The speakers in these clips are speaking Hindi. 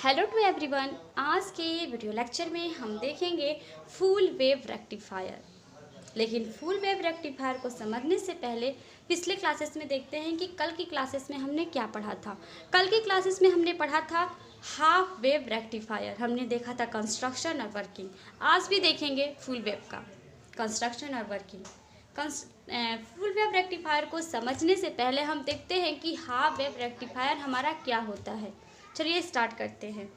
Hello to everyone. आज के वीडियो लेक्चर में हम देखेंगे फुल वेव रेक्टिफायर। लेकिन फुल वेव रेक्टिफायर को समझने से पहले पिछले क्लासेस में देखते हैं कि कल की क्लासेस में हमने क्या पढ़ा था। कल की क्लासेस में हमने पढ़ा था हाफ वेव रेक्टिफायर, हमने देखा था कंस्ट्रक्शन और वर्किंग। आज भी देखेंगे फुल वेव का कंस्ट्रक्शन और वर्किंग। फुल वेव रेक्टिफायर को समझने से पहले हम देखते हैं कि हाफ वेव रेक्टिफायर हमारा क्या होता है। चलिए स्टार्ट करते हैं।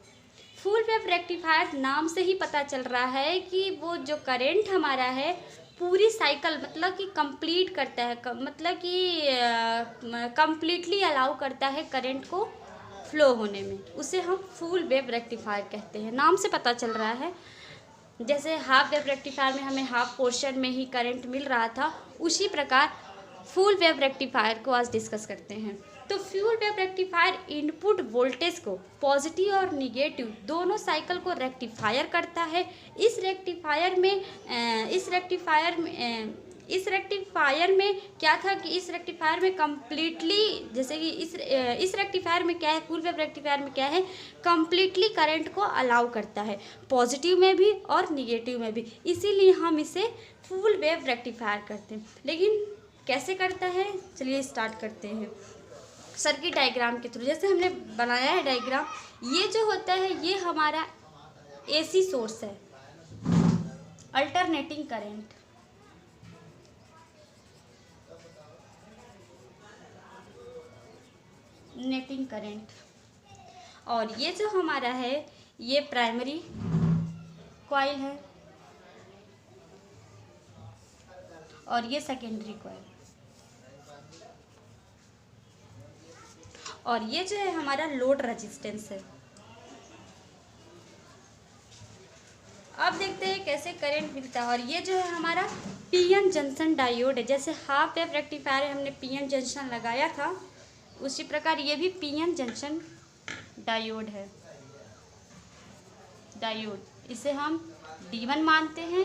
फुल वेव रेक्टिफायर नाम से ही पता चल रहा है कि वो जो करंट हमारा है पूरी साइकिल मतलब कि कंप्लीट करता है, मतलब कि कंप्लीटली अलाउ करता है करंट को फ्लो होने में, उसे हम फुल वेव रेक्टिफायर कहते हैं। नाम से पता चल रहा है। जैसे हाफ वेव रेक्टिफायर में हमें हाफ पोर्शन में ही करंट मिल रहा था, उसी प्रकार फुल वेव रेक्टिफायर को आज डिस्कस करते हैं। तो full wave rectifier input voltage को पॉजिटिव और निगेटिव दोनों साइकिल को रेक्टिफायर करता है। इस रेक्टिफायर में क्या था कि इस रेक्टिफायर में कम्प्लीटली, जैसे कि इस रेक्टिफायर में क्या है, फुल वेव रेक्टिफायर में क्या है, कम्प्लीटली करंट को अलाउ करता है, पॉजिटिव में भी और निगेटिव में भी। इसीलिए हम इसे फुल वेव रेक्टिफायर करते हैं। लेकिन कैसे करता है, चलिए स्टार्ट करते हैं सर्किट डायग्राम के थ्रू। जैसे हमने बनाया है डायग्राम, ये जो होता है ये हमारा एसी सोर्स है, अल्टरनेटिंग करंट। Netting current. और ये जो हमारा है ये प्राइमरी कॉइल है और ये सेकेंडरी कॉइल। और ये जो है हमारा लोड रेजिस्टेंस है। अब देखते हैं कैसे करंट मिलता है। और ये जो है हमारा पीएन जंक्शन डायोड है। जैसे हाफ वेव रेक्टिफायर है, हमने पीएन जंक्शन लगाया था, उसी प्रकार ये भी पीएन जंक्शन डायोड है। डायोड, इसे हम D1 मानते हैं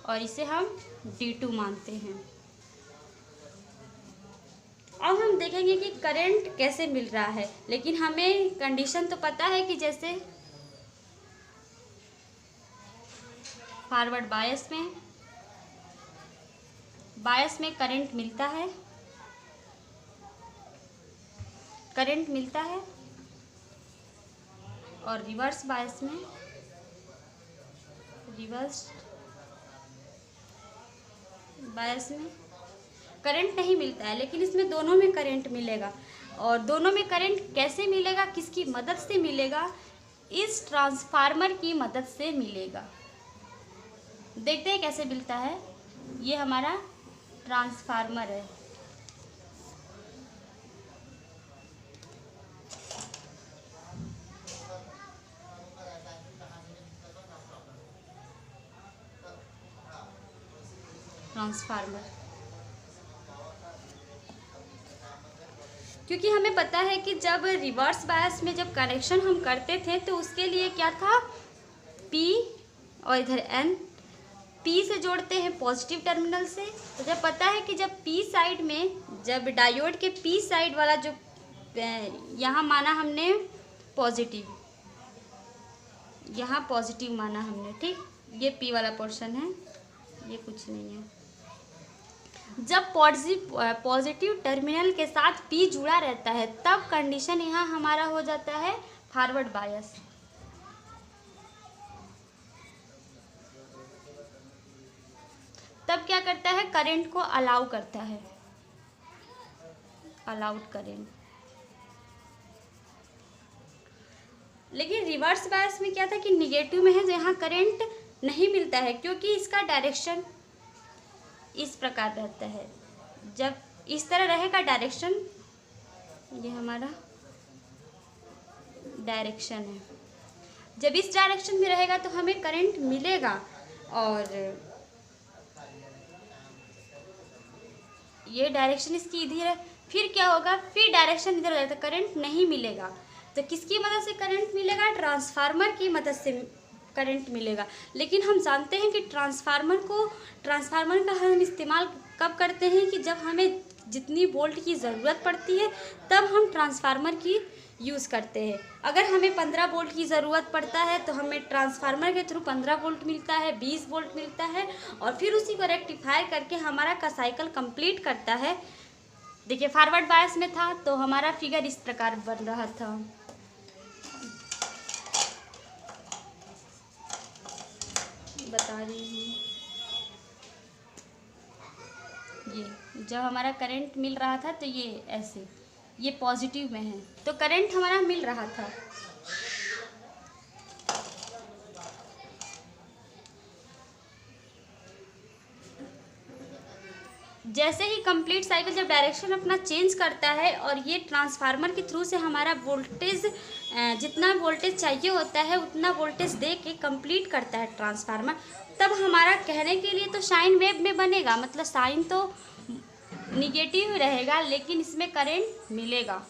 और इसे हम D2 मानते हैं। अब हम देखेंगे कि करंट कैसे मिल रहा है। लेकिन हमें कंडीशन तो पता है कि जैसे फॉरवर्ड बायस में करंट मिलता है और रिवर्स बायस में करंट नहीं मिलता है। लेकिन इसमें दोनों में करंट मिलेगा। और दोनों में करंट कैसे मिलेगा, किसकी मदद से मिलेगा, इस ट्रांसफार्मर की मदद से मिलेगा। देखते हैं कैसे मिलता है। ये हमारा ट्रांसफार्मर है। ट्रांसफार्मर, क्योंकि हमें पता है कि जब रिवर्स बायस में जब कनेक्शन हम करते थे तो उसके लिए क्या था, P और इधर N, P से जोड़ते हैं पॉजिटिव टर्मिनल से। तो जब पता है कि जब P साइड में, जब डायोड के P साइड वाला जो यहाँ माना हमने पॉजिटिव, यहाँ पॉजिटिव माना हमने, ठीक, ये P वाला पोर्शन है, ये कुछ नहीं है। जब पॉजिटिव टर्मिनल के साथ P जुड़ा रहता है तब कंडीशन यहाँ हमारा हो जाता है फॉरवर्ड बायस। तब क्या करता है, करंट को अलाउ करता है, अलाउड करंट। लेकिन रिवर्स बायस में क्या था कि निगेटिव में है, जो यहाँ करंट नहीं मिलता है क्योंकि इसका डायरेक्शन इस प्रकार रहता है। जब इस तरह रहेगा डायरेक्शन, ये हमारा डायरेक्शन है, जब इस डायरेक्शन में रहेगा तो हमें करंट मिलेगा। और ये डायरेक्शन इसकी इधर है, फिर क्या होगा, फिर डायरेक्शन इधर रहता, करंट नहीं मिलेगा। तो किसकी मदद से करंट मिलेगा, ट्रांसफार्मर की मदद से करंट मिलेगा। लेकिन हम जानते हैं कि ट्रांसफार्मर का हम इस्तेमाल कब करते हैं कि जब हमें जितनी वोल्ट की ज़रूरत पड़ती है तब हम ट्रांसफार्मर की यूज़ करते हैं। अगर हमें 15 वोल्ट की ज़रूरत पड़ता है तो हमें ट्रांसफार्मर के थ्रू 15 वोल्ट मिलता है, 20 वोल्ट मिलता है, और फिर उसी को रेक्टिफाई करके हमारा का साइकिल कंप्लीट करता है। देखिए फॉरवर्ड बायस में था तो हमारा फिगर इस प्रकार बन रहा था। बता रही हूँ, ये जब हमारा करंट मिल रहा था तो ये ऐसे, ये पॉजिटिव में है तो करंट हमारा मिल रहा था। जैसे ही कंप्लीट साइकिल जब डायरेक्शन अपना चेंज करता है और ये ट्रांसफार्मर के थ्रू से हमारा वोल्टेज, जितना वोल्टेज चाहिए होता है उतना वोल्टेज दे के कंप्लीट करता है ट्रांसफार्मर, तब हमारा कहने के लिए तो साइन वेव में बनेगा, मतलब साइन तो निगेटिव रहेगा लेकिन इसमें करंट मिलेगा।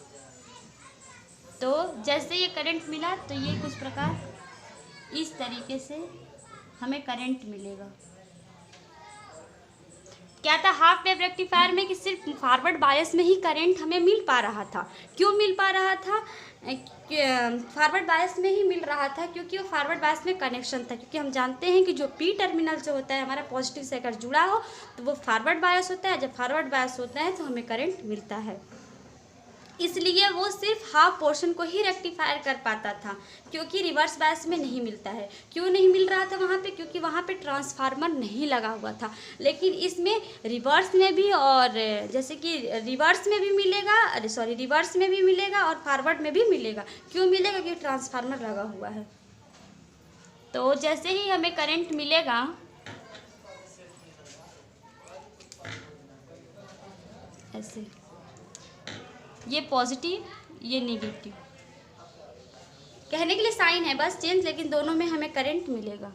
तो जैसे ये करंट मिला तो ये कुछ प्रकार इस तरीके से हमें करंट मिलेगा। क्या था हाफ वेव रेक्टिफायर में कि सिर्फ फॉरवर्ड बायस में ही करंट हमें मिल पा रहा था। क्यों मिल पा रहा था? फॉरवर्ड बायस में ही मिल रहा था क्योंकि वो फॉरवर्ड बायस में कनेक्शन था, क्योंकि हम जानते हैं कि जो पी टर्मिनल जो होता है हमारा पॉजिटिव से अगर जुड़ा हो तो वो फॉरवर्ड बायस होता है। जब फॉरवर्ड बायस होता है तो हमें करंट मिलता है, इसलिए वो सिर्फ हाफ पोर्शन को ही रेक्टिफायर कर पाता था, क्योंकि रिवर्स बायस में नहीं मिलता है। क्यों नहीं मिल रहा था वहाँ पे? क्योंकि वहाँ पे ट्रांसफार्मर नहीं लगा हुआ था। लेकिन इसमें रिवर्स में भी, और जैसे कि रिवर्स में भी मिलेगा, सॉरी रिवर्स में भी मिलेगा और फॉरवर्ड में भी मिलेगा। क्यों मिलेगा? क्योंकि ट्रांसफार्मर लगा हुआ है। तो जैसे ही हमें करंट मिलेगा, ऐसे ये पॉजिटिव ये नेगेटिव, कहने के लिए साइन है बस चेंज, लेकिन दोनों में हमें करंट मिलेगा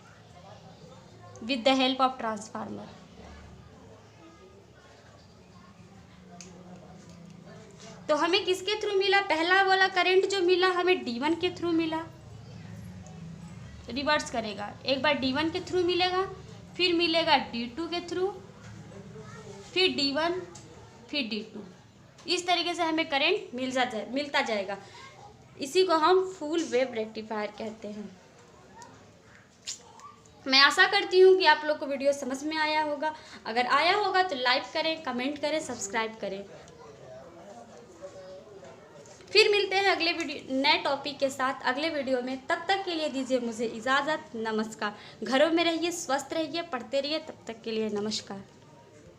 with the help of transformer. तो हमें किसके थ्रू मिला? पहला वाला करंट जो मिला हमें D1 के थ्रू मिला। रिवर्स करेगा, एक बार D1 के थ्रू मिलेगा, फिर मिलेगा D2 के थ्रू, फिर D1, फिर D2। इस तरीके से हमें करंट मिलता जाएगा। इसी को हम फुल वेव रेक्टिफायर कहते हैं। मैं आशा करती हूँ कि आप लोग को वीडियो समझ में आया होगा। अगर आया होगा तो लाइक करें, कमेंट करें, सब्सक्राइब करें। फिर मिलते हैं अगले वीडियो नए टॉपिक के साथ अगले वीडियो में। तब तक के लिए दीजिए मुझे इजाज़त। नमस्कार। घरों में रहिए, स्वस्थ रहिए, पढ़ते रहिए। तब तक के लिए नमस्कार।